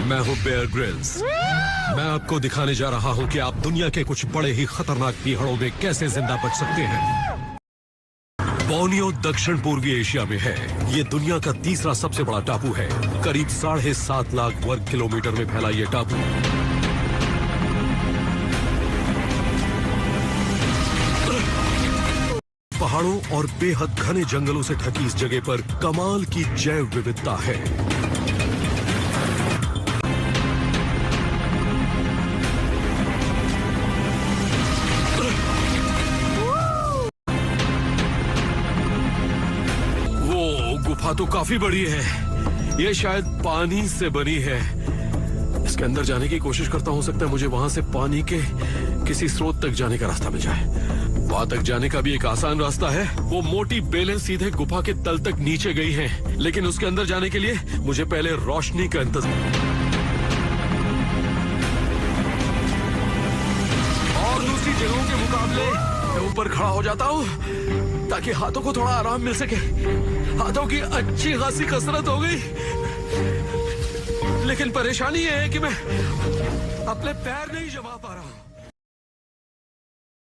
मैं हूँ Bear Grylls. मैं आपको दिखाने जा रहा हूँ कि आप दुनिया के कुछ बड़े ही खतरनाक पीहड़ों में कैसे जिंदा बच सकते हैं। बोर्नियो दक्षिण पूर्वी एशिया में है। ये दुनिया का तीसरा सबसे बड़ा टापू है। करीब 7.5 लाख वर्ग किलोमीटर में फैला ये टापू पहाड़ों और बेहद घने जंगलों से ढकी इस जगह पर कमाल की जैव विविधता है। वो गुफा तो काफी बड़ी है। ये शायद पानी से बनी है। इसके अंदर जाने की कोशिश करता हूं, सकता है मुझे वहां से पानी के किसी स्रोत तक जाने का रास्ता मिल जाए। वहां तक जाने का भी एक आसान रास्ता है। वो मोटी बेलें सीधे गुफा के तल तक नीचे गई हैं, लेकिन उसके अंदर जाने के लिए मुझे पहले रोशनी का इंतजार और दूसरी जगहों के मुकाबले मैं ऊपर खड़ा हो जाता हूँ ताकि हाथों को थोड़ा आराम मिल सके। हाथों की अच्छी खासी कसरत हो गई, लेकिन परेशानी ये है कि मैं अपने पैर नहीं जमा पा रहा हूँ।